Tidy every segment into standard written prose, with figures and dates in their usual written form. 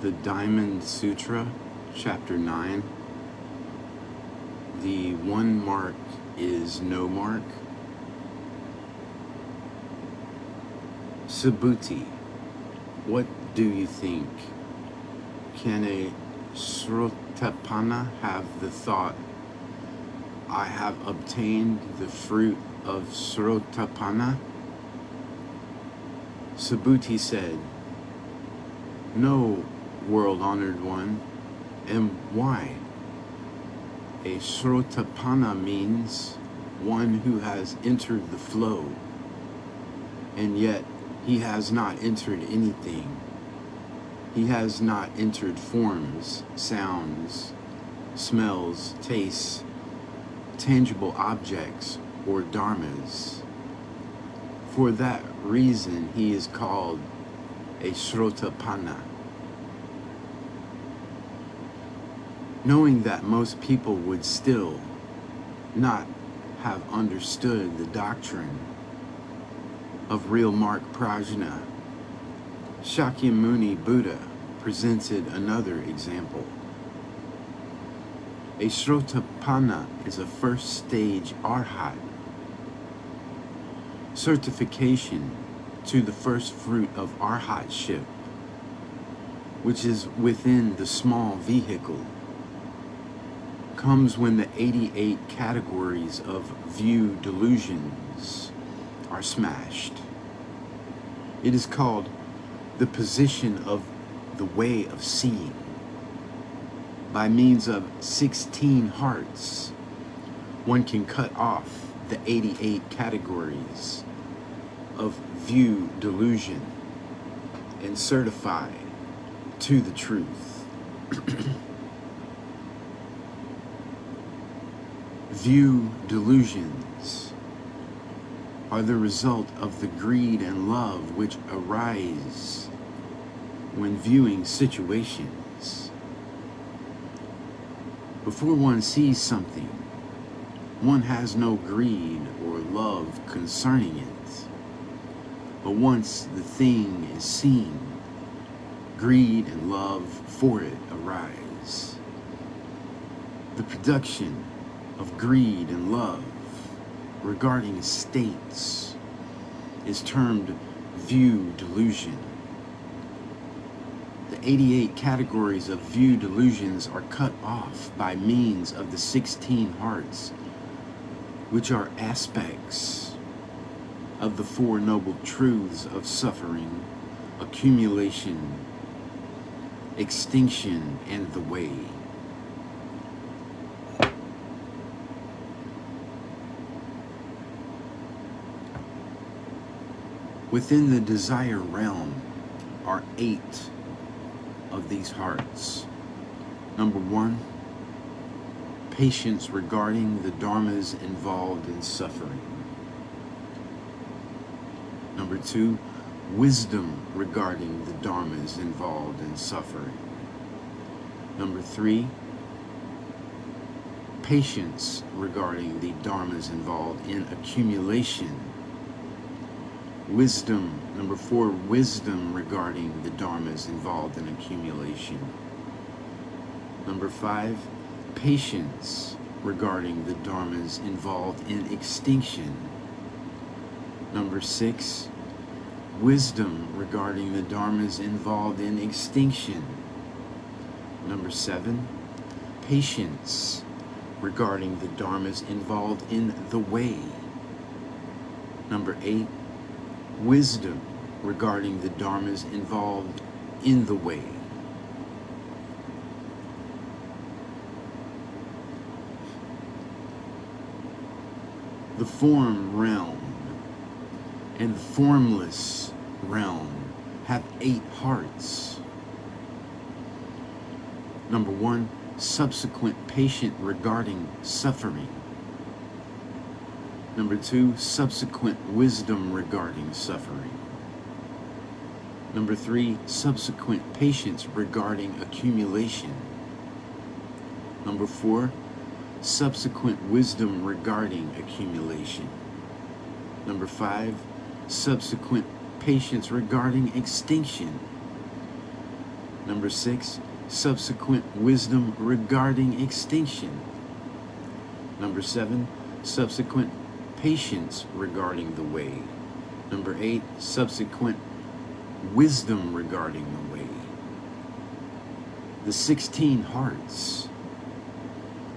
the Diamond Sutra, Chapter 9. The one mark is no mark. Subhuti, what do you think? Can a Srotapanna have the thought, I have obtained the fruit of Srotapanna? Subhuti said, no, world-honored one. And why? A Srotapanna means one who has entered the flow, and yet he has not entered anything. He has not entered forms, sounds, smells, tastes, tangible objects, or dharmas. For that reason, he is called a Srotapanna. Knowing that most people would still not have understood the doctrine of real Mark Prajna, Shakyamuni Buddha presented another example. A Srotapanna is a first stage arhat, certification to the first fruit of arhatship, which is within the small vehicle, comes when the 88 categories of view delusions are smashed. It is called the position of the way of seeing. By means of 16 hearts, one can cut off the 88 categories of view delusion and certify to the truth. View delusions are the result of the greed and love which arise when viewing situations. Before one sees something, one has no greed or love concerning it. But once the thing is seen, greed and love for it arise. The production of greed and love regarding states is termed view delusion. The 88 categories of view delusions are cut off by means of the 16 hearts, which are aspects of the Four Noble Truths of suffering, accumulation, extinction, and the way. Within the desire realm are 8 of these hearts. Number 1, patience regarding the dharmas involved in suffering. Number 2, wisdom regarding the dharmas involved in suffering. Number 3, patience regarding the dharmas involved in accumulation. Wisdom, number 4, wisdom regarding the dharmas involved in accumulation. Number 5, patience regarding the dharmas involved in extinction. Number 6, wisdom regarding the dharmas involved in extinction. Number 7, patience regarding the dharmas involved in the way. Number 8, wisdom regarding the dharmas involved in the way. The form realm and the formless realm have 8 hearts. Number 1, subsequent patient regarding suffering. Number 2, subsequent wisdom regarding suffering. Number 3, subsequent patience regarding accumulation. Number 4, subsequent wisdom regarding accumulation. Number 5, subsequent patience regarding extinction. Number 6, subsequent wisdom regarding extinction. Number 7, subsequent patience regarding the way. Number 8, subsequent wisdom regarding the way. The 16 hearts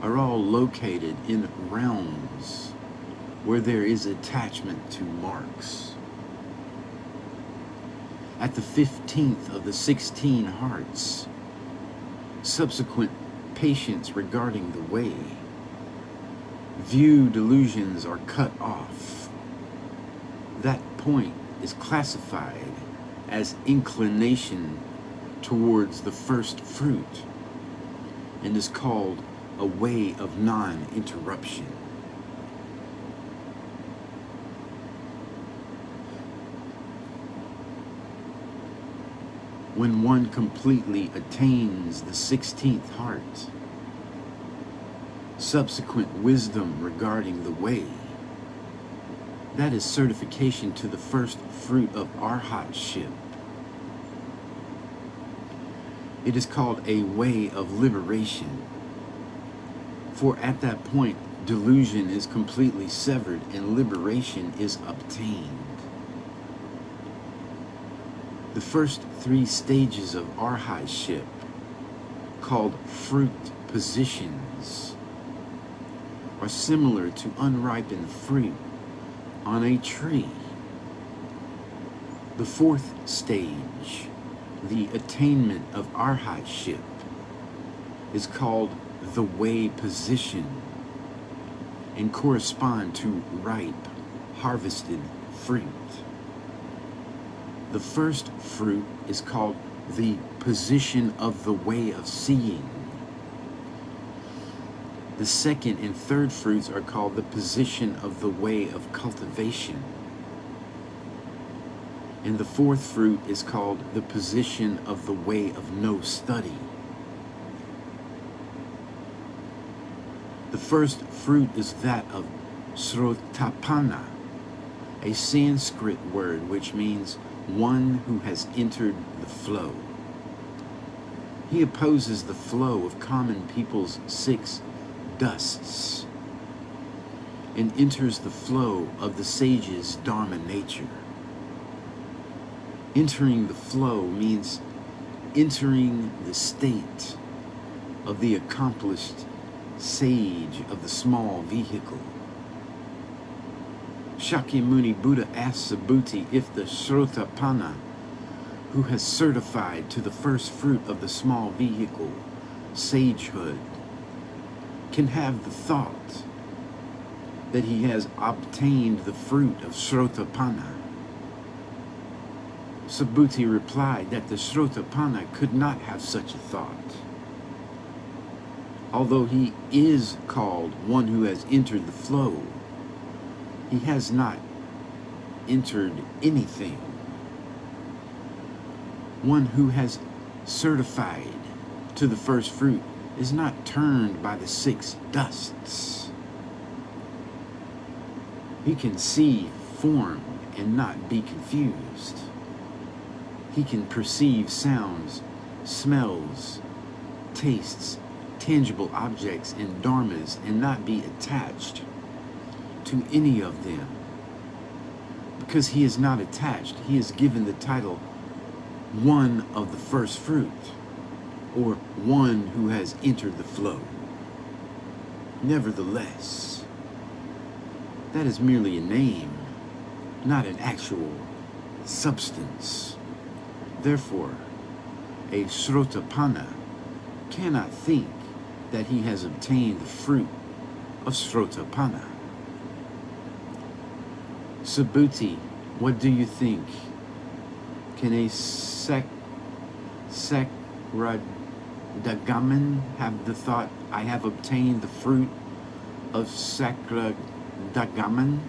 are all located in realms where there is attachment to marks. At the 15th of the 16 hearts, subsequent patience regarding the way, view delusions are cut off. That point is classified as inclination towards the first fruit and is called a way of non-interruption. When one completely attains the 16th heart, subsequent wisdom regarding the way, that is certification to the first fruit of arhatship. It is called a way of liberation. For at that point, delusion is completely severed and liberation is obtained. The first 3 stages of arhatship, called fruit positions, are similar to unripened fruit on a tree. The 4th stage, the attainment of arhatship, is called the way position and correspond to ripe, harvested fruit. The first fruit is called the position of the way of seeing. The second and third fruits are called the position of the way of cultivation. And the 4th fruit is called the position of the way of no study. The first fruit is that of Srotapana, a Sanskrit word which means one who has entered the flow. He opposes the flow of common people's 6 dusts and enters the flow of the sage's Dharma nature. Entering the flow means entering the state of the accomplished sage of the small vehicle. Shakyamuni Buddha asked Subhuti if the Srotapana, who has certified to the first fruit of the small vehicle, sagehood, can have the thought that he has obtained the fruit of Srotapana. Subhuti replied that the Srotapana could not have such a thought. Although he is called one who has entered the flow, he has not entered anything. One who has certified to the first fruit is not turned by the 6 dusts. He can see form and not be confused. He can perceive sounds, smells, tastes, tangible objects, and dharmas and not be attached to any of them. Because he is not attached, he is given the title one of the first fruit, or one who has entered the flow. Nevertheless, that is merely a name, not an actual substance. Therefore, a Srotapana cannot think that he has obtained the fruit of Srotapana. Subhuti, what do you think? Can a Sakradagaman have the thought, I have obtained the fruit of Sakradagaman?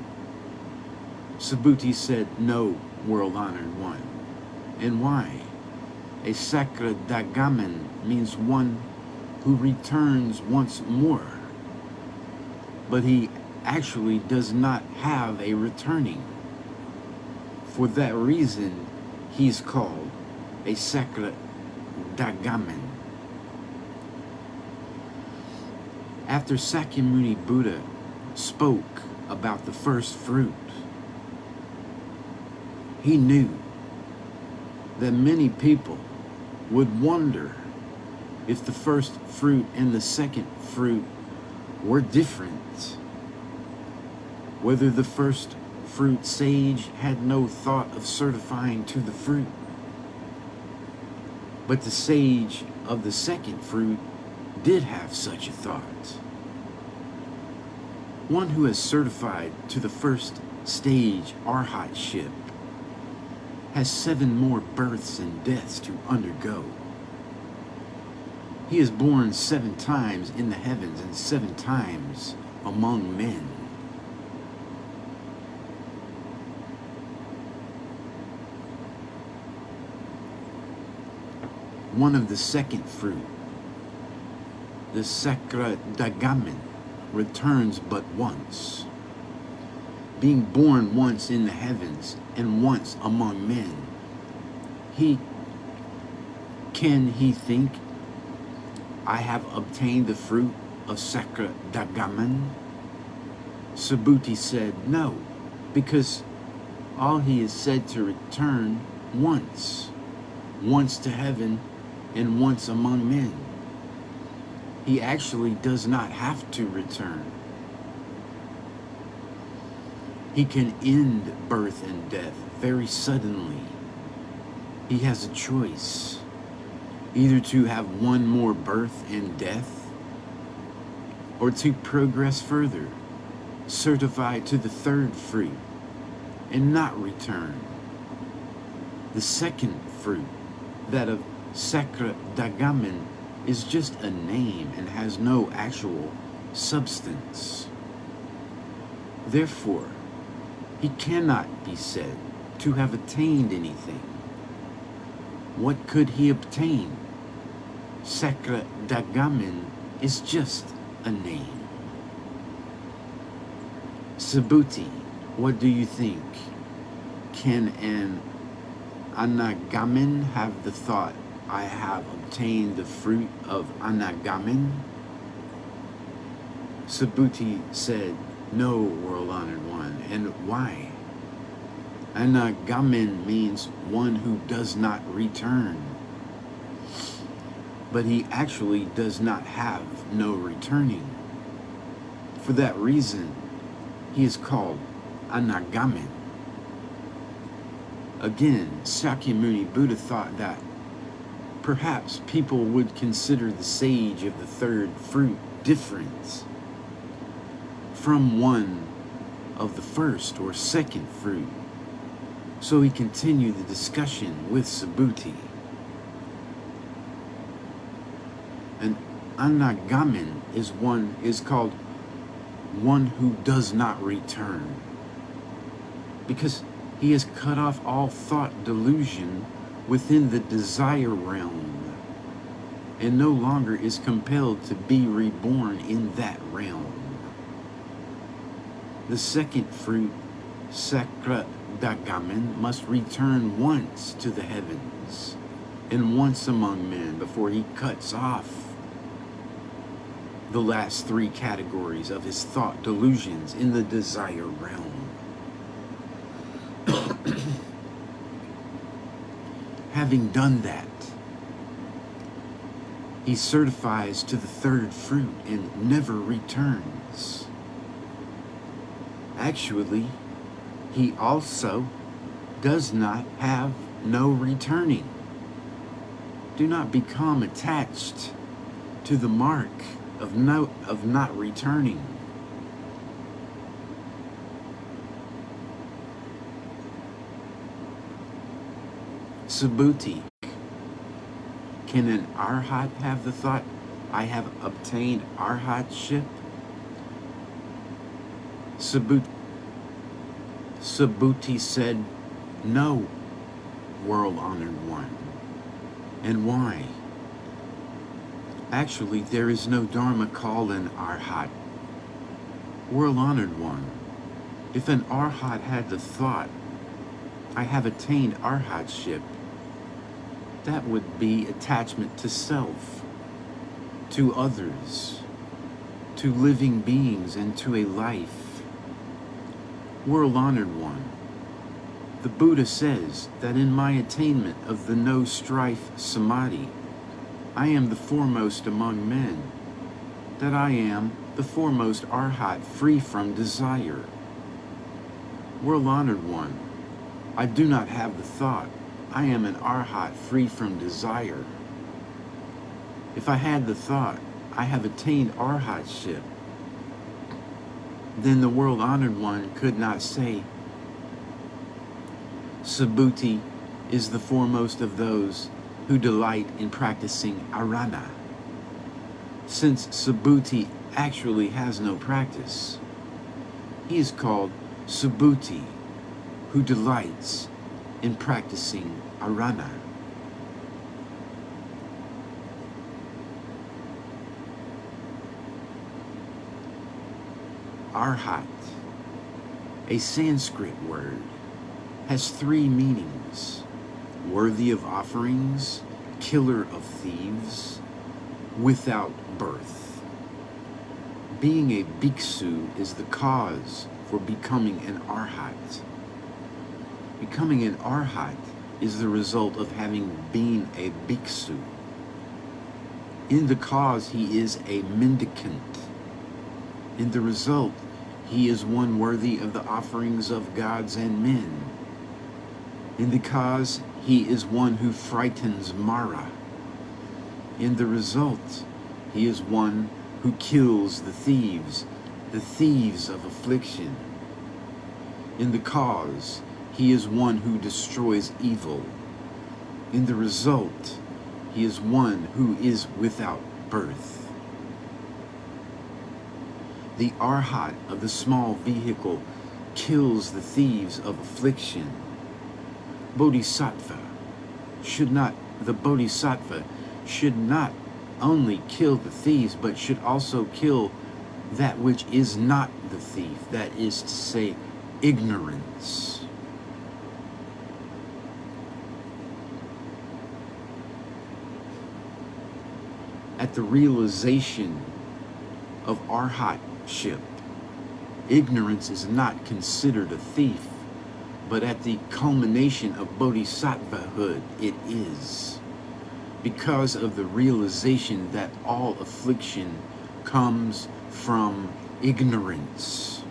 Subhuti said, no, world-honored one. And why? A Sakradagaman means one who returns once more, but he actually does not have a returning. For that reason, he's called a Sakradagaman. Dagamen. After Sakyamuni Buddha spoke about the first fruit, he knew that many people would wonder if the first fruit and the second fruit were different, whether the first fruit sage had no thought of certifying to the fruit, but the sage of the second fruit did have such a thought. One who has certified to the first stage arhatship has 7 more births and deaths to undergo. He is born 7 times in the heavens and 7 times among men. One of the second fruit, the Sakra Dagamen, returns but once. Being born once in the heavens and once among men, can he think, I have obtained the fruit of Sakra Dagamen? Subhuti said, no, because all he is said to return once to heaven and once among men. He actually does not have to return. He can end birth and death very suddenly. He has a choice, either to have 1 more birth and death, or to progress further, certify to the third fruit, and not return. The second fruit, that of Sakra Dagamen, is just a name and has no actual substance. Therefore, he cannot be said to have attained anything. What could he obtain? Sakra Dagamen is just a name. Subhuti, what do you think? Can an Anagamin have the thought, I have obtained the fruit of Anagamin? Subhuti said, no, world-honored one. And why? Anagamin means one who does not return. But he actually does not have no returning. For that reason, he is called Anagamin. Again, Sakyamuni Buddha thought that perhaps people would consider the sage of the third fruit different from one of the first or second fruit. So he continued the discussion with Subhuti. An Anagamin is called one who does not return, because he has cut off all thought delusion within the desire realm, and no longer is compelled to be reborn in that realm. The second fruit, Sakra Dagamen, must return once to the heavens and once among men before he cuts off the last 3 categories of his thought delusions in the desire realm. Having done that, he certifies to the third fruit and never returns. Actually, he also does not have no returning. Do not become attached to the mark of not returning. Subhuti, can an arhat have the thought, I have obtained arhatship? Subhuti said, no, world-honored one. And why? Actually, there is no dharma called an arhat. World-honored one, if an arhat had the thought, I have attained arhatship, That would be attachment to self, to others, to living beings, and to a life. World-honored one, the Buddha says that in my attainment of the no-strife samadhi, I am the foremost among men, that I am the foremost arhat free from desire. World-honored one, I do not have the thought, I am an arhat free from desire. If I had the thought, I have attained arhatship, then the world-honored one could not say, Subhuti is the foremost of those who delight in practicing arana, since Subhuti actually has no practice. He is called Subhuti, who delights in practicing arana. Arhat, a Sanskrit word, has three meanings: worthy of offerings, killer of thieves, without birth. Being a bhiksu is the cause for becoming an arhat. Becoming an arhat is the result of having been a bhiksu. In the cause, he is a mendicant. In the result, he is one worthy of the offerings of gods and men. In the cause, he is one who frightens Mara. In the result, he is one who kills the thieves of affliction. In the cause, he is one who destroys evil. In the result, he is one who is without birth. The arhat of the small vehicle kills the thieves of affliction. The bodhisattva should not only kill the thieves, but should also kill that which is not the thief, that is to say, ignorance. At the realization of arhatship, ignorance is not considered a thief, but at the culmination of bodhisattvahood, it is. Because of the realization that all affliction comes from ignorance.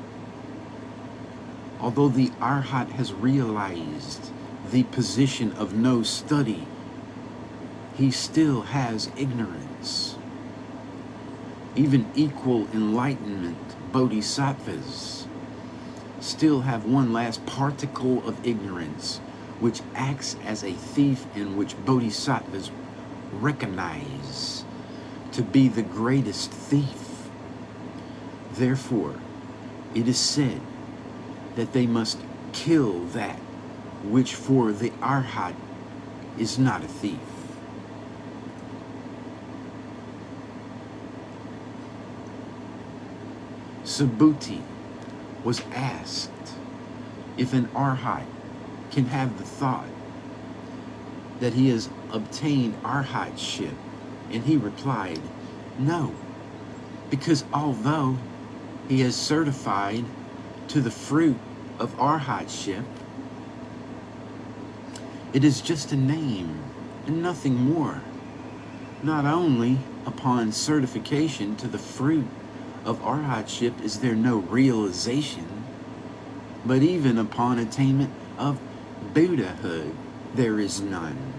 Although the arhat has realized the position of no study, he still has ignorance. Even equal enlightenment bodhisattvas still have one last particle of ignorance, which acts as a thief and which bodhisattvas recognize to be the greatest thief. Therefore, it is said that they must kill that which for the arhat is not a thief. Subhuti was asked if an arhat can have the thought that he has obtained arhatship, and he replied, no, because although he has certified to the fruit of arhatship, it is just a name and nothing more. Not only upon certification to the fruit of arhatship is there no realization, but even upon attainment of Buddhahood, there is none.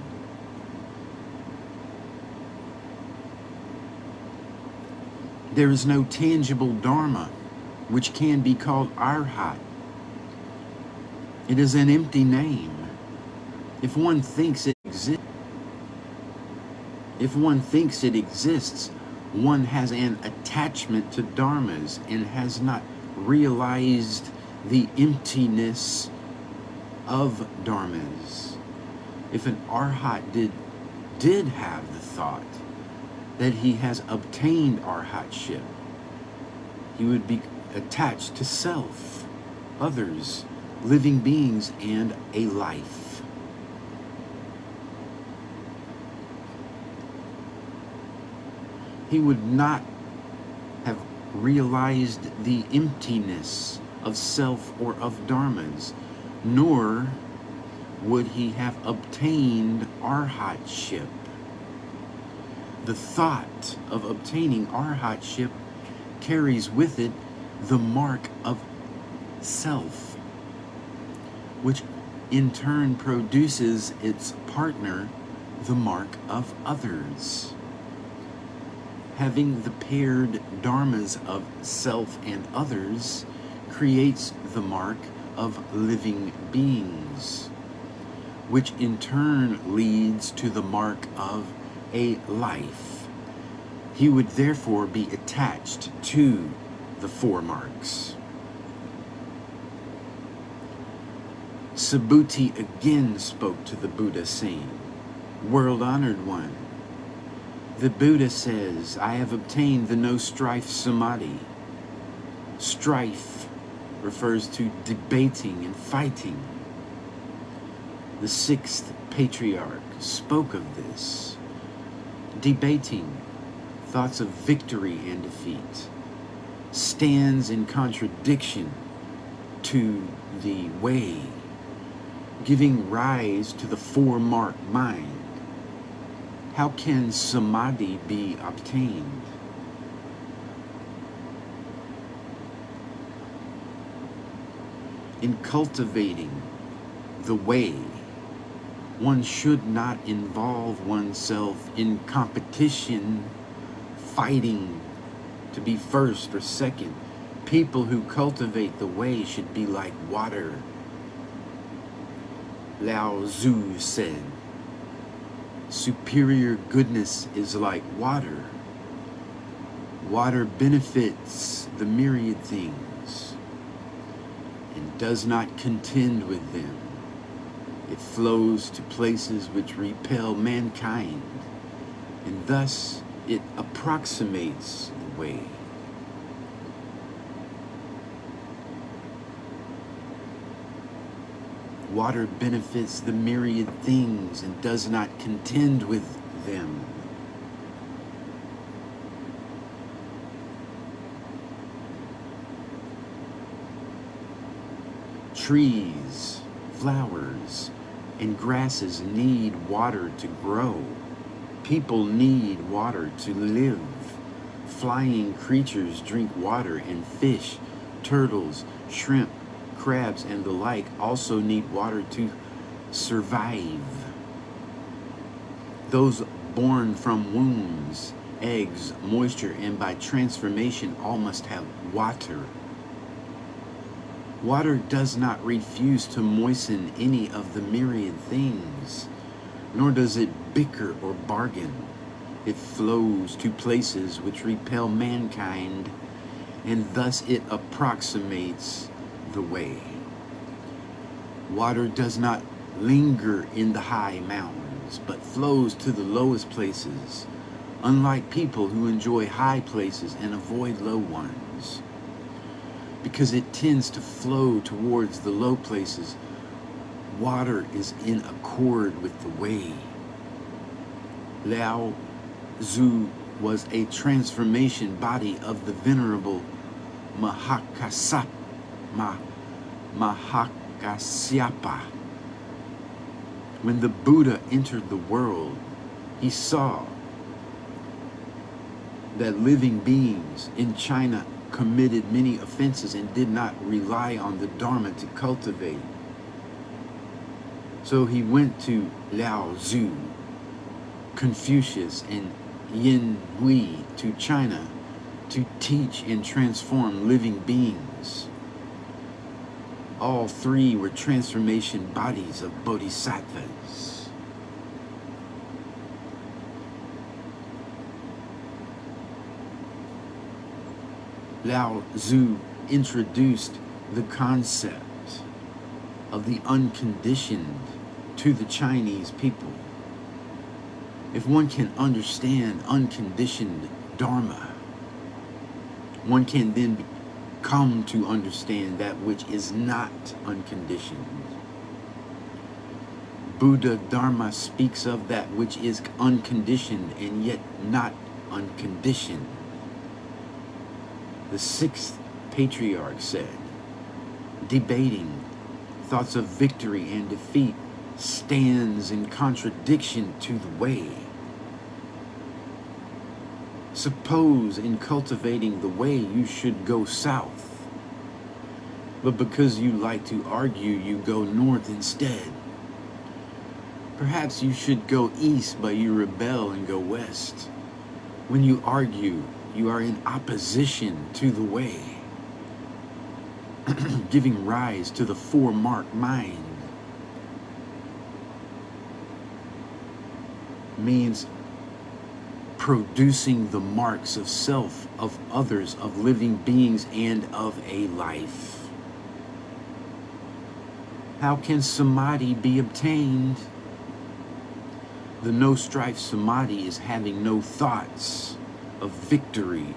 There is no tangible dharma which can be called arhat. It is an empty name. If one thinks it exists, one has an attachment to dharmas and has not realized the emptiness of dharmas. If an arhat did have the thought that he has obtained arhatship, he would be attached to self, others, living beings, and a life. he would not have realized the emptiness of self or of dharmas, nor would he have obtained arhatship. The thought of obtaining arhatship carries with it the mark of self, which in turn produces its partner, the mark of others. Having the paired dharmas of self and others creates the mark of living beings, which in turn leads to the mark of a life. He would therefore be attached to the four marks. Subhuti again spoke to the Buddha, saying, "World-honored one, the Buddha says, I have obtained the no-strife samadhi." Strife refers to debating and fighting. The sixth patriarch spoke of this. Debating, thoughts of victory and defeat, stands in contradiction to the way, giving rise to the four-mark mind. How can samadhi be obtained? In cultivating the way, one should not involve oneself in competition, fighting to be first or second. People who cultivate the way should be like water. Lao Tzu said, superior goodness is like water. Water benefits the myriad things and does not contend with them. It flows to places which repel mankind, and thus it approximates the way. Water benefits the myriad things and does not contend with them. Trees, flowers, and grasses need water to grow. People need water to live. Flying creatures drink water, and fish, turtles, shrimp, crabs, and the like also need water to survive. Those born from wombs, eggs, moisture, and by transformation all must have water. Water does not refuse to moisten any of the myriad things, nor does it bicker or bargain. It flows to places which repel mankind, and thus it approximates the way. Water does not linger in the high mountains, but flows to the lowest places, unlike people who enjoy high places and avoid low ones. Because it tends to flow towards the low places, water is in accord with the way. Lao Tzu was a transformation body of the venerable Mahakasyapa. When the Buddha entered the world, he saw that living beings in China committed many offenses and did not rely on the Dharma to cultivate. So he went to Lao Tzu, Confucius, and Yin Hui to China to teach and transform living beings. All three were transformation bodies of bodhisattvas. Lao Tzu introduced the concept of the unconditioned to the Chinese people. If one can understand unconditioned Dharma, one can then come to understand that which is not unconditioned. Buddha Dharma speaks of that which is unconditioned and yet not unconditioned. The sixth patriarch said, debating thoughts of victory and defeat stands in contradiction to the way. Suppose in cultivating the way you should go south, but because you like to argue, you go north instead. Perhaps you should go east, but you rebel and go west. When you argue, you are in opposition to the way, giving rise to the four-mark mind. Means producing the marks of self, of others, of living beings, and of a life. How can samadhi be obtained? The no strife samadhi is having no thoughts of victory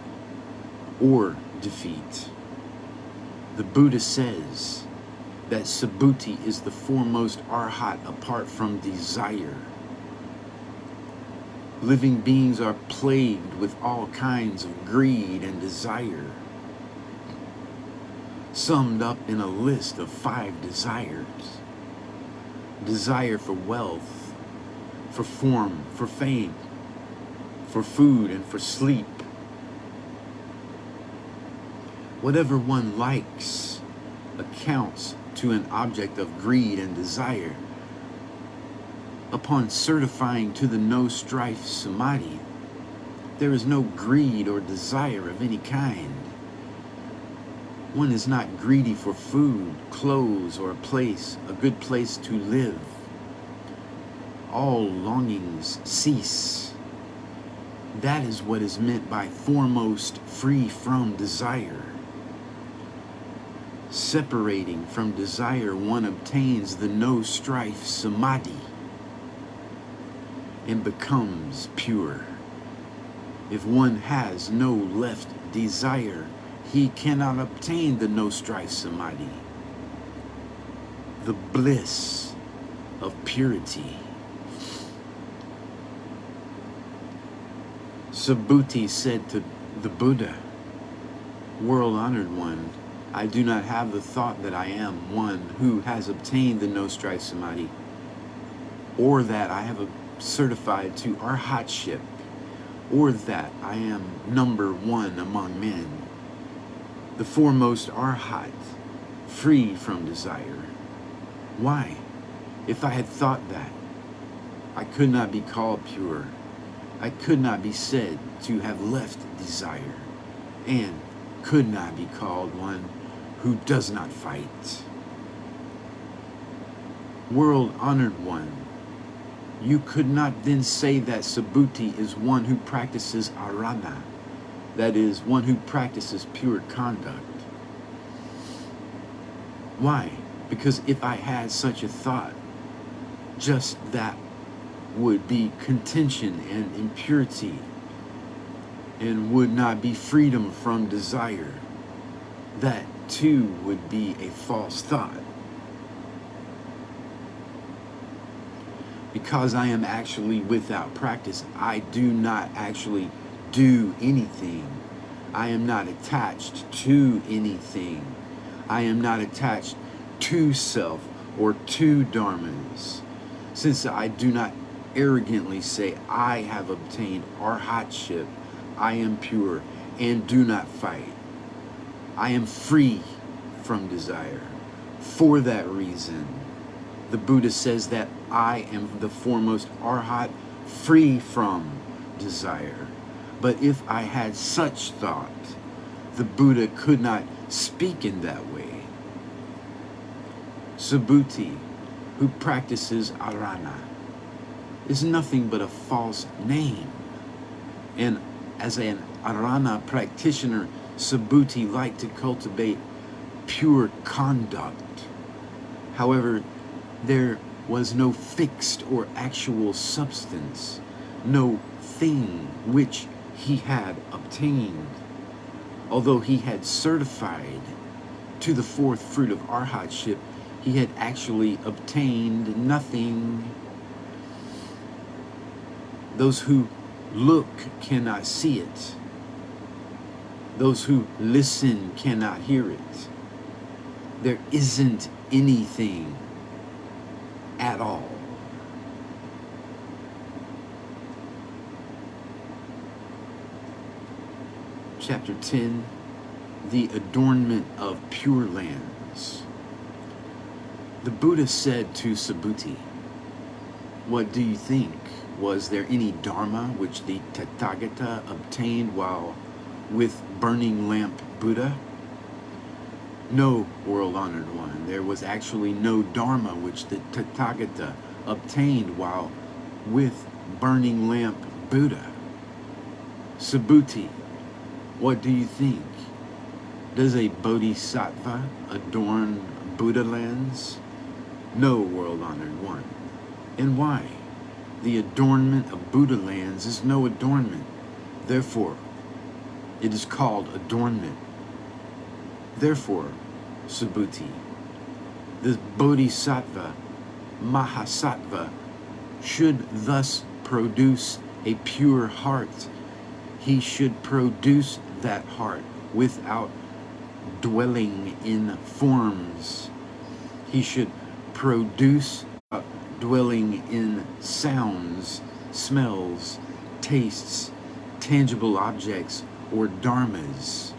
or defeat. The Buddha says that subhuti is the foremost arhat apart from desire. Living beings are plagued with all kinds of greed and desire, summed up in a list of 5 desires. Desire for wealth, for form, for fame, for food, and for sleep. Whatever one likes accounts to an object of greed and desire. Upon certifying to the no strife samadhi, there is no greed or desire of any kind. One is not greedy for food, clothes, or a place, a good place to live. All longings cease. That is what is meant by foremost free from desire. Separating from desire, one obtains the no strife samadhi and becomes pure. If one has no left desire, he cannot obtain the no strife samadhi, the bliss of purity. Subhuti said to the Buddha, world-honored one, I do not have the thought that I am one who has obtained the no strife samadhi, or that I have certified to arhatship, or that I am number 1 among men, the foremost arhat, free from desire. Why? If I had thought that, I could not be called pure. I could not be said to have left desire, and could not be called one who does not fight. World-honored one, you could not then say that subhuti is one who practices arana, that is, one who practices pure conduct. Why? Because if I had such a thought, just that would be contention and impurity, and would not be freedom from desire. That too would be a false thought. Because I am actually without practice, I do not actually do anything. I am not attached to anything. I am not attached to self or to dharmas. Since I do not arrogantly say I have obtained arhatship, I am pure and do not fight. I am free from desire. For that reason, the Buddha says that I am the foremost arhat, free from desire. But if I had such thought, the Buddha could not speak in that way. Subhuti, who practices arana, is nothing but a false name. And as an arana practitioner, subhuti like to cultivate pure conduct. However, there was no fixed or actual substance, no thing which he had obtained. Although he had certified to the 4th fruit of arhatship, he had actually obtained nothing. Those who look cannot see it. Those who listen cannot hear it. There isn't anything at all. Chapter 10, the adornment of Pure Lands. The Buddha said to Subhuti, "What do you think? Was there any dharma which the Tathagata obtained while with burning lamp Buddha?" "No, world-honored one, there was actually no dharma which the Tathagata obtained while with burning lamp Buddha." "Subhuti, what do you think? Does a bodhisattva adorn Buddha lands?" "No, world-honored one. And why? The adornment of Buddha lands is no adornment. Therefore, it is called adornment. Therefore, Subhuti, the bodhisattva, mahasattva, should thus produce a pure heart. He should produce that heart without dwelling in forms. He should produce dwelling in sounds, smells, tastes, tangible objects, or dharmas.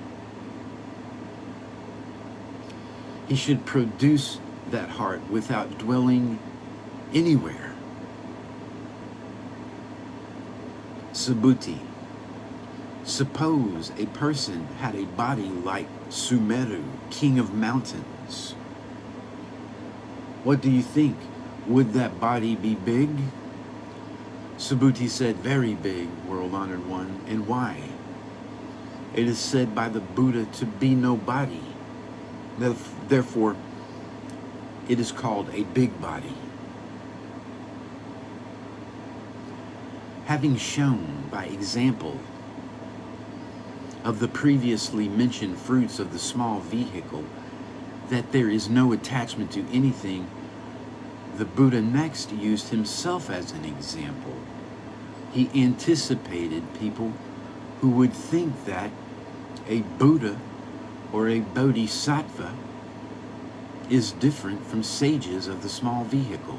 He should produce that heart without dwelling anywhere. Subhuti, suppose a person had a body like Sumeru, king of mountains. What do you think? Would that body be big? Subhuti said, "Very big, world-honored one." "And why?" "It is said by the Buddha to be no body. Therefore, it is called a big body." Having shown by example of the previously mentioned fruits of the small vehicle that there is no attachment to anything, the Buddha next used himself as an example. He anticipated people who would think that a Buddha or a bodhisattva is different from sages of the small vehicle.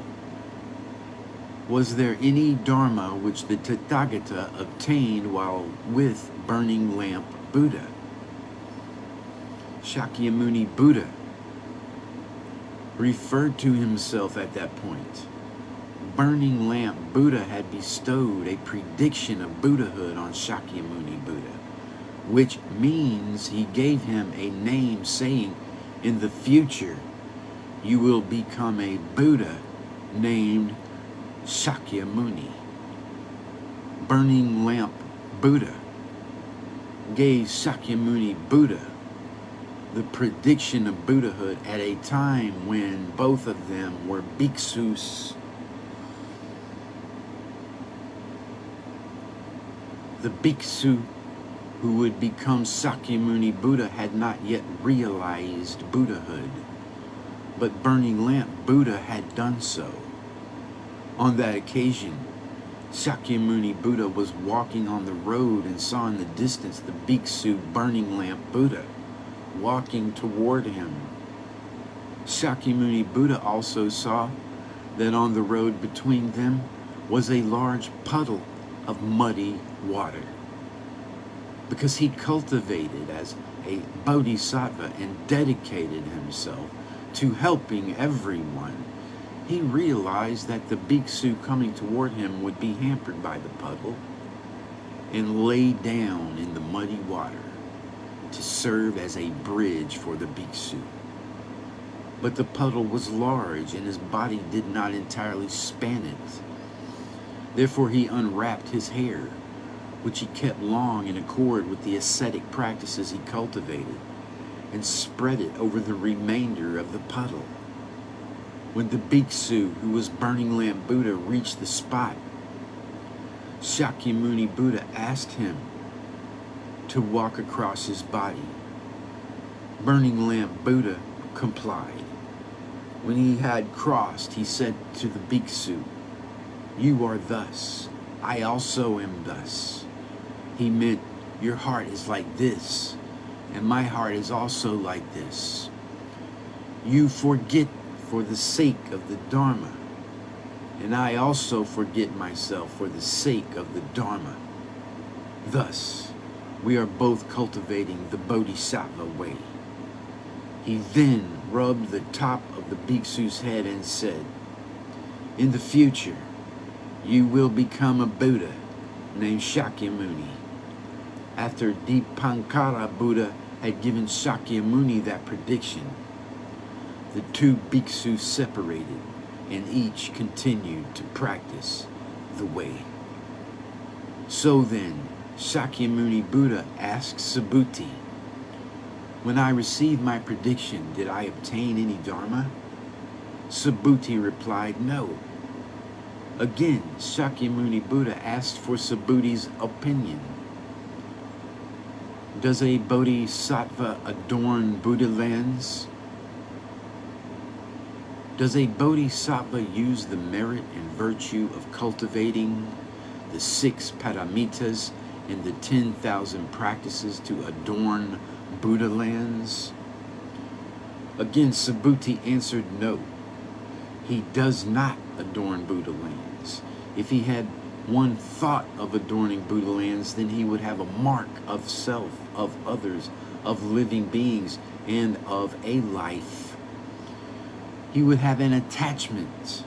Was there any dharma which the Tathagata obtained while with burning lamp Buddha? Shakyamuni Buddha referred to himself at that point. Burning lamp Buddha had bestowed a prediction of Buddhahood on Shakyamuni Buddha, which means he gave him a name saying, "In the future, you will become a Buddha named Shakyamuni." Burning lamp Buddha gave Shakyamuni Buddha the prediction of Buddhahood at a time when both of them were bhiksus. The bhiksu who would become Shakyamuni Buddha had not yet realized Buddhahood, but burning lamp Buddha had done so. On that occasion, Shakyamuni Buddha was walking on the road and saw in the distance the bhiksu burning lamp Buddha walking toward him. Shakyamuni Buddha also saw that on the road between them was a large puddle of muddy water. Because he cultivated as a bodhisattva and dedicated himself to helping everyone, he realized that the bhiksu coming toward him would be hampered by the puddle and lay down in the muddy water to serve as a bridge for the bhiksu. But the puddle was large and his body did not entirely span it. Therefore he unwrapped his hair, which he kept long in accord with the ascetic practices he cultivated, and spread it over the remainder of the puddle. When the bhiksu who was burning lamp Buddha reached the spot, Shakyamuni Buddha asked him to walk across his body. Burning lamp Buddha complied. When he had crossed, he said to the bhiksu, "You are thus I also am thus. He meant your heart is like this, and my heart is also like this. You forget for the sake of the Dharma, and I also forget myself for the sake of the Dharma. Thus, we are both cultivating the Bodhisattva way. He then rubbed the top of the bhiksu's head and said, in the future, you will become a Buddha named Shakyamuni. After Dipankara Buddha had given Shakyamuni that prediction, the two bhiksus separated and each continued to practice the way. So then, Shakyamuni Buddha asked Subhuti, when I received my prediction, did I obtain any Dharma? Subhuti replied, no. Again, Shakyamuni Buddha asked for Subhuti's opinion. Does a bodhisattva adorn Buddha lands? Does a bodhisattva use the merit and virtue of cultivating the 6 paramitas and the 10,000 practices to adorn Buddha lands? Again, Subhuti answered no. He does not adorn Buddha lands. If he had one thought of adorning Buddha lands, then he would have a mark of self, of others, of living beings, and of a life. He would have an attachment.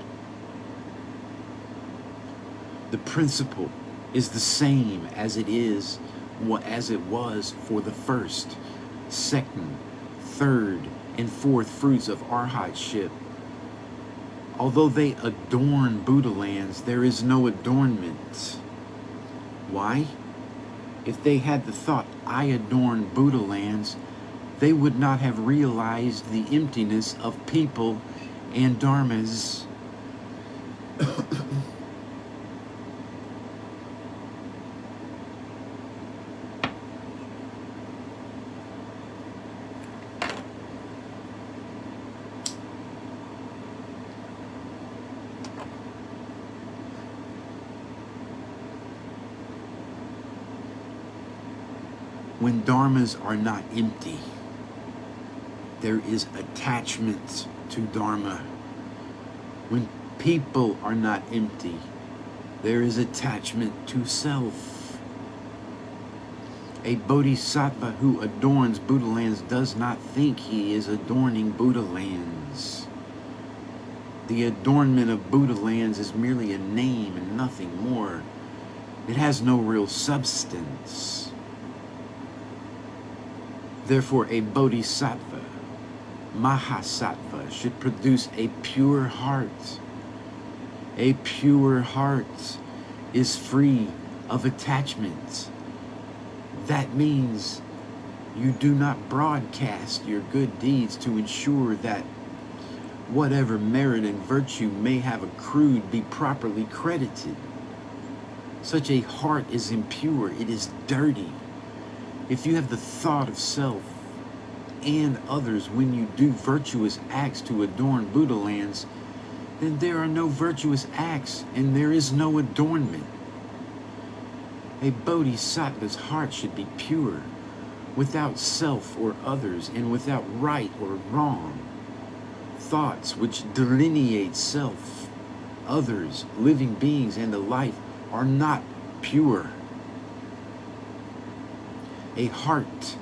The principle is the same as it was for the first, second, third, and fourth fruits of arhatship. Although they adorn Buddha lands, there is no adornment. Why? If they had the thought, I adorn Buddha lands, they would not have realized the emptiness of people and dharmas. When dharmas are not empty, there is attachment to dharma. When people are not empty, there is attachment to self. A bodhisattva who adorns Buddha lands does not think he is adorning Buddha lands. The adornment of Buddha lands is merely a name and nothing more. It has no real substance. Therefore, a bodhisattva, mahasattva, should produce a pure heart. A pure heart is free of attachment. That means you do not broadcast your good deeds to ensure that whatever merit and virtue may have accrued be properly credited. Such a heart is impure. It is dirty. If you have the thought of self and others when you do virtuous acts to adorn Buddha lands, then there are no virtuous acts and there is no adornment. A bodhisattva's heart should be pure, without self or others, and without right or wrong. Thoughts which delineate self, others, living beings, and the life are not pure. A heart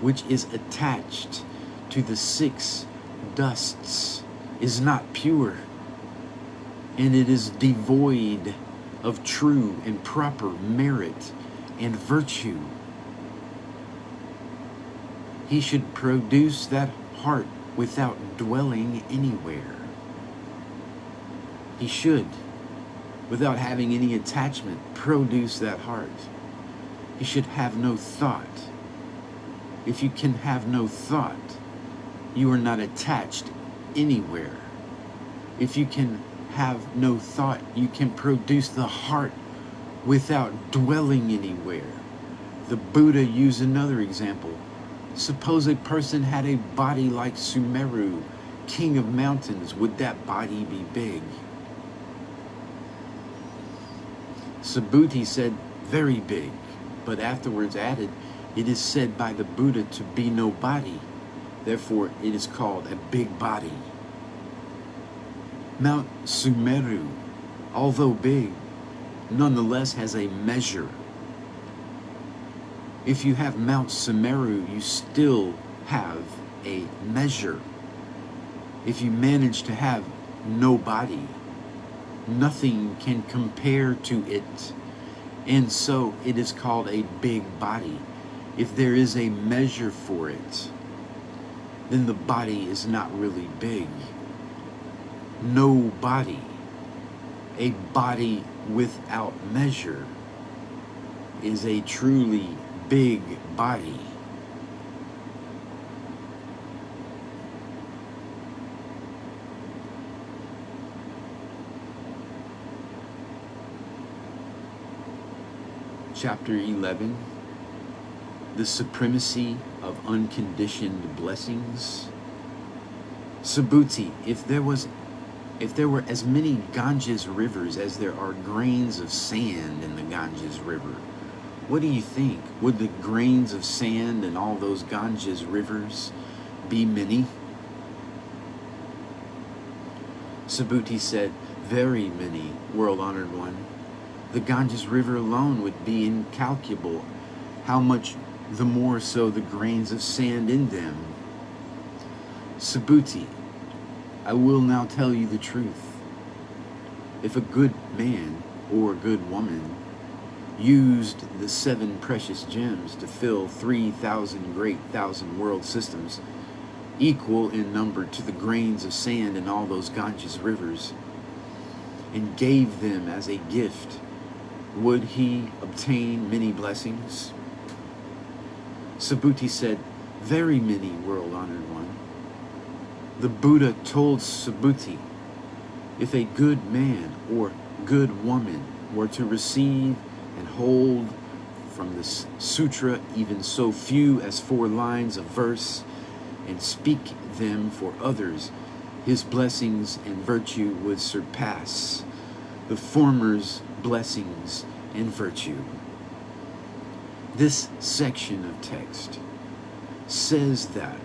which is attached to the 6 dusts is not pure, and it is devoid of true and proper merit and virtue. He should produce that heart without dwelling anywhere. He should, without having any attachment, produce that heart. He should have no thought. If you can have no thought, you are not attached anywhere. If you can have no thought, you can produce the heart without dwelling anywhere. The Buddha used another example. Suppose a person had a body like Sumeru, king of mountains. Would that body be big? Subhuti said, very big, but afterwards added, it is said by the Buddha to be no body. Therefore, it is called a big body. Mount Sumeru, although big, nonetheless has a measure. If you have Mount Sumeru, you still have a measure. If you manage to have no body, nothing can compare to it. And so it is called a big body. If there is a measure for it, then the body is not really big. No body, a body without measure, is a truly big body. Chapter 11, the supremacy of unconditioned blessings. Subhuti, if there were as many Ganges rivers as there are grains of sand in the Ganges River, what do you think? Would the grains of sand in all those Ganges rivers be many? Subhuti said, very many, world-honored one. The Ganges River alone would be incalculable. How much the more so the grains of sand in them? Subhuti, I will now tell you the truth. If a good man or a good woman used the 7 precious gems to fill 3,000 great thousand world systems, equal in number to the grains of sand in all those Ganges rivers, and gave them as a gift, would he obtain many blessings? Subhuti said, very many, world-honored one. The Buddha told Subhuti, if a good man or good woman were to receive and hold from the Sutra even so few as 4 lines of verse and speak them for others, his blessings and virtue would surpass the former's blessings and virtue. This section of text says that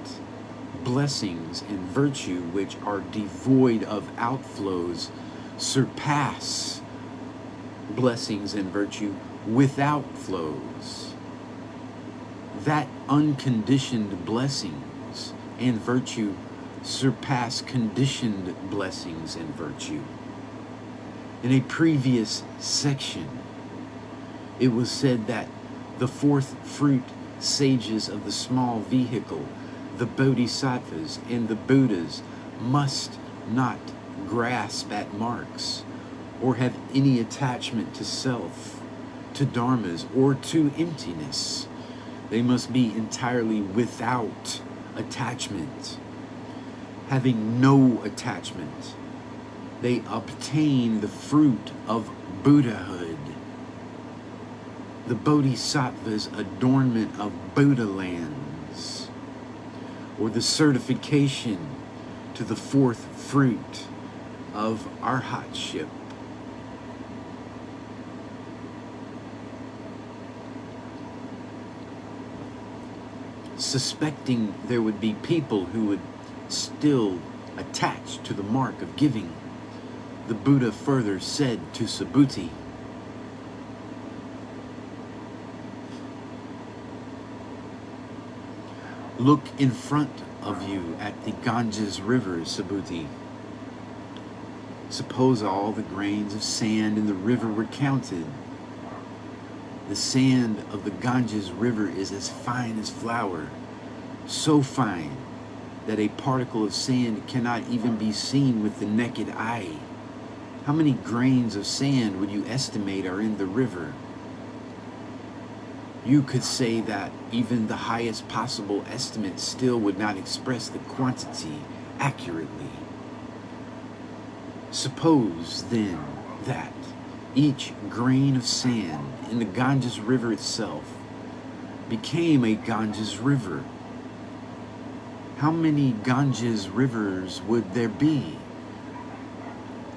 blessings and virtue which are devoid of outflows surpass blessings and virtue without flows. That unconditioned blessings and virtue surpass conditioned blessings and virtue. In a previous section, it was said that the 4th fruit sages of the small vehicle, the bodhisattvas and the Buddhas, must not grasp at marks or have any attachment to self, to dharmas, or to emptiness. They must be entirely without attachment. Having no attachment, they obtain the fruit of Buddhahood, the Bodhisattva's adornment of Buddha lands, or the certification to the 4th fruit of Arhatship. Suspecting there would be people who would still attach to the mark of giving, the Buddha further said to Subhuti, look in front of you at the Ganges River, Subhuti. Suppose all the grains of sand in the river were counted. The sand of the Ganges River is as fine as flour, so fine that a particle of sand cannot even be seen with the naked eye. How many grains of sand would you estimate are in the river? You could say that even the highest possible estimate still would not express the quantity accurately. Suppose, then, that each grain of sand in the Ganges River itself became a Ganges River. How many Ganges rivers would there be?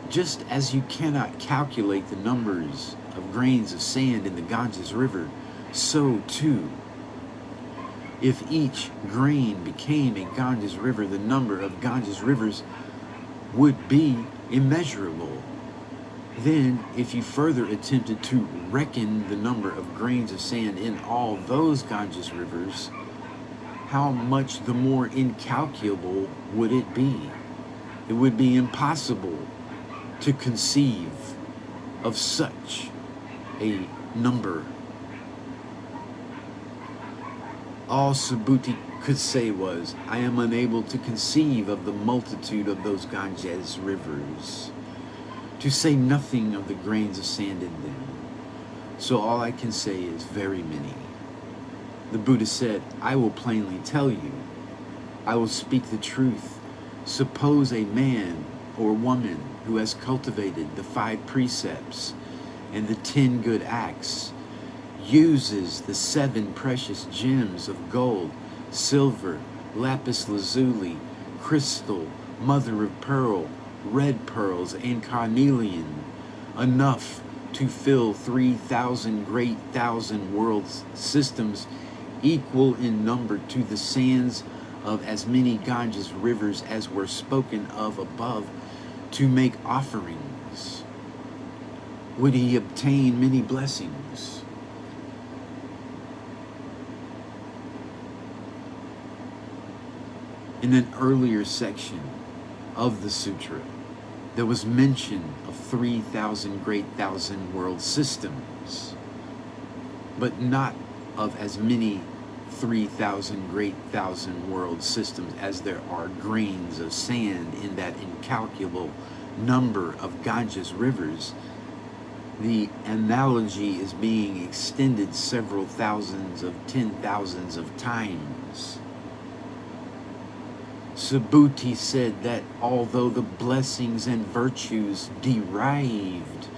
Just as you cannot calculate the numbers of grains of sand in the Ganges River, so too, if each grain became a Ganges River, the number of Ganges Rivers would be immeasurable. Then, if you further attempted to reckon the number of grains of sand in all those Ganges Rivers, how much the more incalculable would it be? It would be impossible to conceive of such a number. All Subhuti could say was, I am unable to conceive of the multitude of those Ganges rivers, to say nothing of the grains of sand in them. So all I can say is very many. The Buddha said, I will plainly tell you. I will speak the truth. Suppose a man or woman who has cultivated the 5 precepts and the 10 good acts uses the 7 precious gems of gold, silver, lapis lazuli, crystal, mother of pearl, red pearls, and carnelian, enough to fill 3,000 great thousand world systems, equal in number to the sands of as many Ganges rivers as were spoken of above, to make offerings. Would he obtain many blessings? In an earlier section of the sutra, there was mention of 3,000 great thousand world systems, but not of as many 3,000 great thousand world systems as there are grains of sand in that incalculable number of Ganges rivers. The analogy is being extended several thousands of 10,000s of times. Subhuti said that although the blessings and virtues derived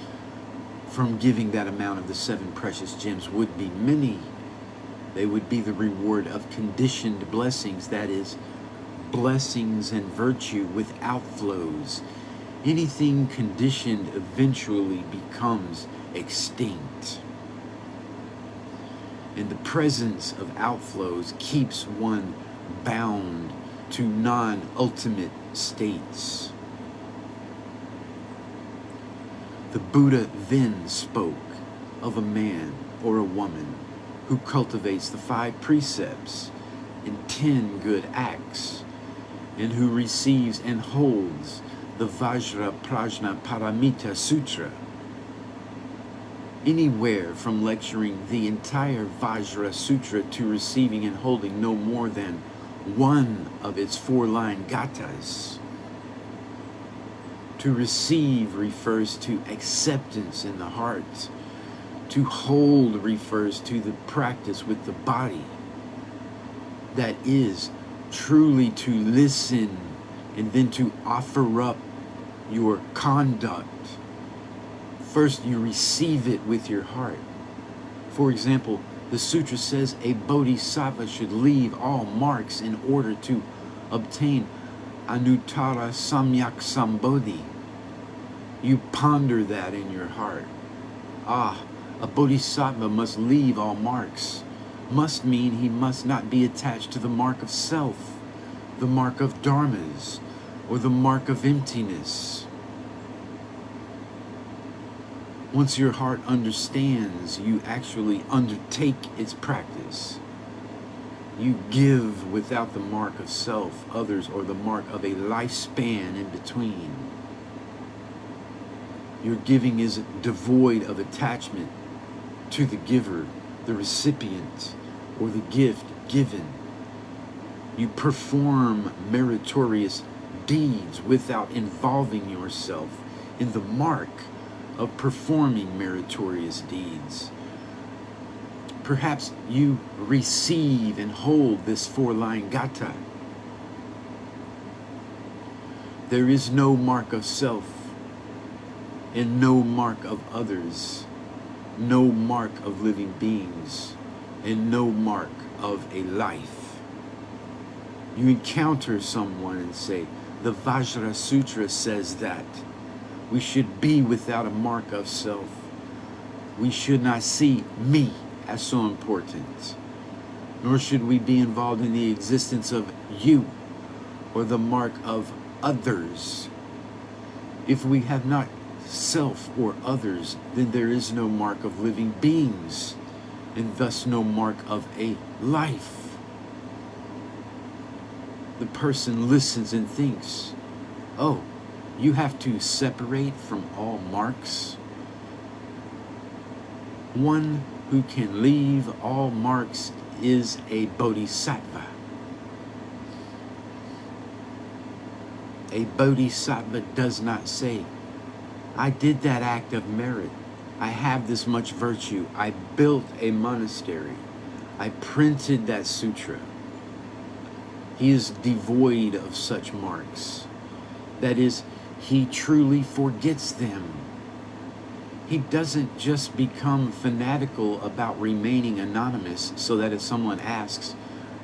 from giving that amount of the 7 precious gems would be many, they would be the reward of conditioned blessings, that is, blessings and virtue without flows. Anything conditioned eventually becomes extinct. And the presence of outflows keeps one bound to non-ultimate states. The Buddha then spoke of a man or a woman who cultivates the 5 precepts and 10 good acts, and who receives and holds the Vajra Prajna Paramita Sutra. Anywhere from lecturing the entire Vajra Sutra to receiving and holding no more than one of its 4-line gathas. To receive refers to acceptance in the heart. To hold refers to the practice with the body. That is, truly to listen and then to offer up your conduct. First, you receive it with your heart. For example, the sutra says a bodhisattva should leave all marks in order to obtain anuttara samyak sambodhi. You ponder that in your heart. A bodhisattva must leave all marks. Must mean he must not be attached to the mark of self, the mark of dharmas, or the mark of emptiness. Once your heart understands, you actually undertake its practice. You give without the mark of self, others, or the mark of a lifespan in between. Your giving is devoid of attachment to the giver, the recipient, or the gift given. You perform meritorious deeds without involving yourself in the mark of performing meritorious deeds. Perhaps you receive and hold this 4-line gatha. There is no mark of self and no mark of others, no mark of living beings, and no mark of a life. You encounter someone and say, the Vajra Sutra says that we should be without a mark of self. We should not see me as so important, nor should we be involved in the existence of you or the mark of others. If we have not self or others, then there is no mark of living beings, and thus no mark of a life. The person listens and thinks, oh, you have to separate from all marks? One who can leave all marks is a bodhisattva. A bodhisattva does not say, I did that act of merit. I have this much virtue. I built a monastery. I printed that sutra. He is devoid of such marks. That is, he truly forgets them. He doesn't just become fanatical about remaining anonymous so that if someone asks,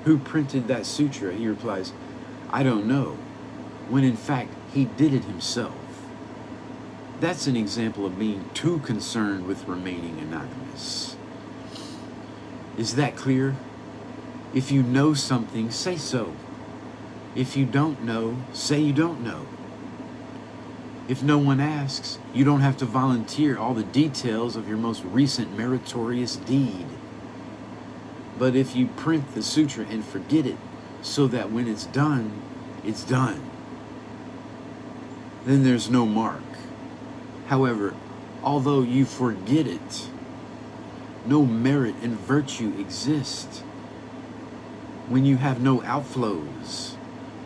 who printed that sutra? He replies, I don't know, when in fact he did it himself. That's an example of being too concerned with remaining anonymous. Is that clear? If you know something, say so. If you don't know, say you don't know. If no one asks, you don't have to volunteer all the details of your most recent meritorious deed. But if you print the sutra and forget it, so that when it's done, then there's no mark. However, although you forget it, no merit and virtue exist. When you have no outflows,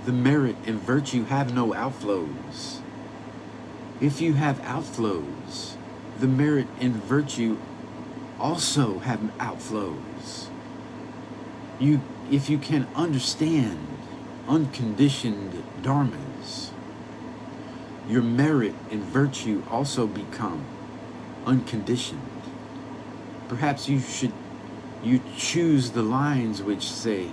the merit and virtue have no outflows. If you have outflows, the merit and virtue also have outflows. If you can understand unconditioned dharmas, your merit and virtue also become unconditioned. Perhaps you choose the lines which say,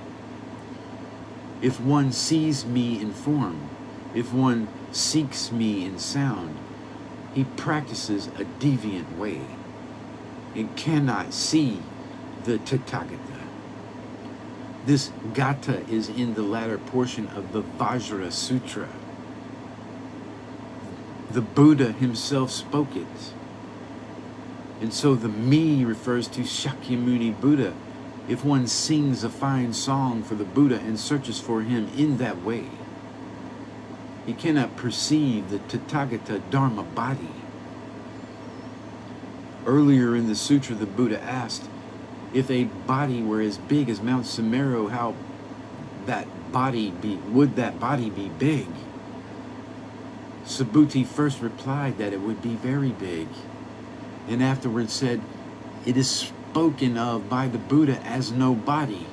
if one sees me in form, if one seeks me in sound, he practices a deviant way and cannot see the Tathagata. This gata is in the latter portion of the Vajra Sutra. The Buddha himself spoke it. And so the me refers to Shakyamuni Buddha. If one sings a fine song for the Buddha and searches for him in that way, he cannot perceive the Tathagata Dharma body. Earlier in the sutra, the Buddha asked, if a body were as big as Mount Sumeru, would that body be big? Subhuti first replied that it would be very big, and afterwards said, it is spoken of by the Buddha as no body.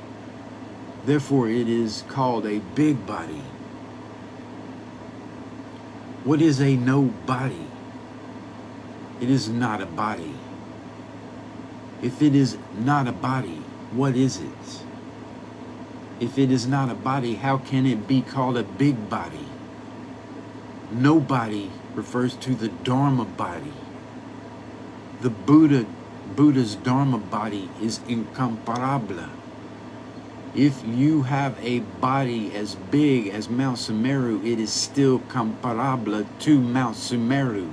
Therefore it is called a big body. What is a no body? It is not a body. If it is not a body, what is it? If it is not a body, how can it be called a big body? No body refers to the Dharma body. The Buddha's Dharma body is incomparable. If you have a body as big as Mount Sumeru, it is still comparable to Mount Sumeru.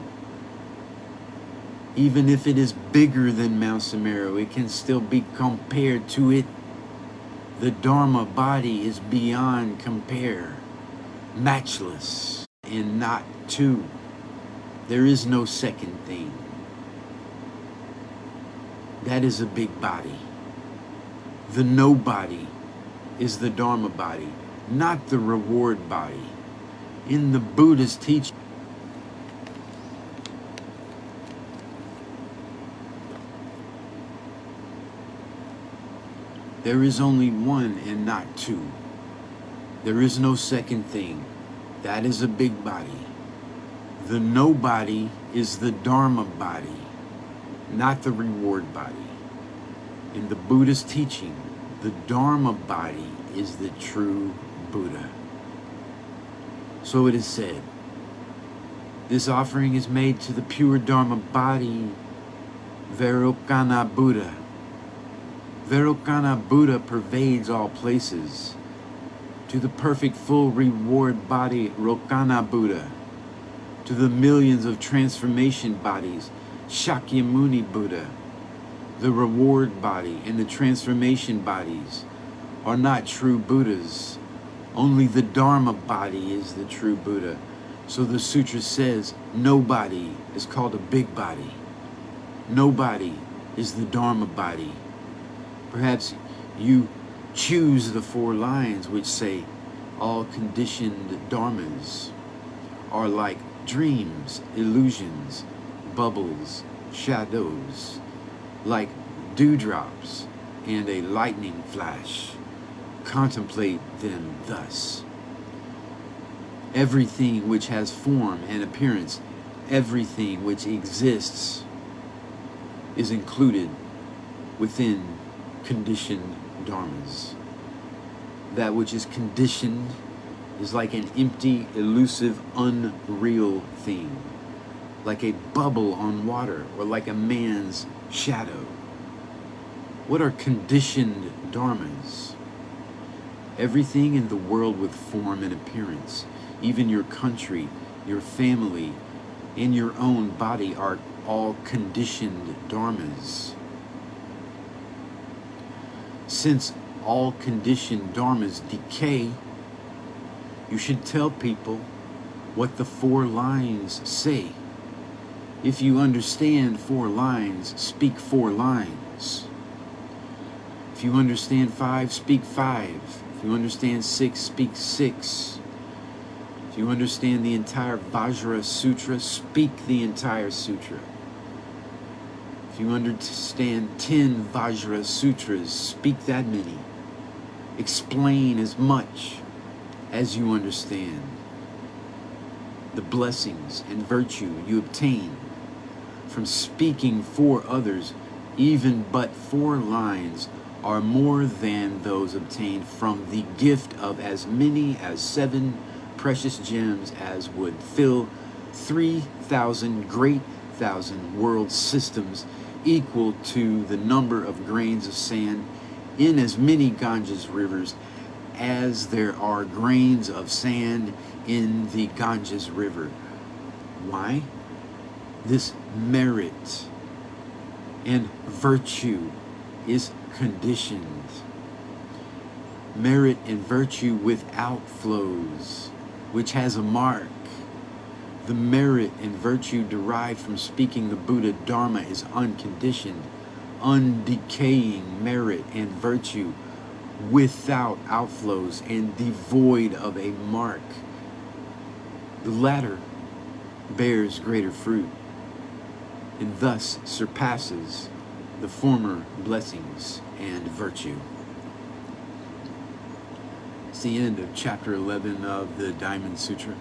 Even if it is bigger than Mount Sumeru, it can still be compared to it. The Dharma body is beyond compare, matchless, and not two. There is no second thing. That is a big body. The no body is the Dharma body, not the reward body. In the Buddha's teaching, there is only one and not two. There is no second thing. That is a big body. The no body is the Dharma body, not the reward body. In the Buddha's teaching, the Dharma body is the true Buddha. So it is said, this offering is made to the pure Dharma body, Vairocana Buddha. Vairocana Buddha pervades all places. To the perfect full reward body, Rokana Buddha. To the millions of transformation bodies, Shakyamuni Buddha. The reward body and the transformation bodies are not true Buddhas. Only the Dharma body is the true Buddha. So the sutra says nobody is called a big body. Nobody is the Dharma body. Perhaps you choose the 4 lines which say all conditioned dharmas are like dreams, illusions, bubbles, shadows, like dewdrops and a lightning flash. Contemplate them thus. Everything which has form and appearance, everything which exists is included within conditioned dharmas. That which is conditioned is like an empty, elusive, unreal thing, like a bubble on water or like a man's shadow. What are conditioned dharmas? Everything in the world with form and appearance, even your country, your family, and your own body are all conditioned dharmas. Since all conditioned dharmas decay, you should tell people what the 4 lines say. If you understand 4 lines, speak 4 lines. If you understand 5, speak 5. If you understand 6, speak 6. If you understand the entire Vajra Sutra, speak the entire sutra. If you understand 10 Vajra Sutras, speak that many. Explain as much as you understand. The blessings and virtue you obtain from speaking for others, even but 4 lines, are more than those obtained from the gift of as many as 7 precious gems as would fill 3,000 great thousand world systems, equal to the number of grains of sand in as many Ganges rivers as there are grains of sand in the Ganges River. Why? This merit and virtue is conditioned. Merit and virtue without flows, which has a mark. The merit and virtue derived from speaking the Buddha Dharma is unconditioned, undecaying merit and virtue without outflows and devoid of a mark. The latter bears greater fruit and thus surpasses the former blessings and virtue. It's the end of chapter 11 of the Diamond Sutra.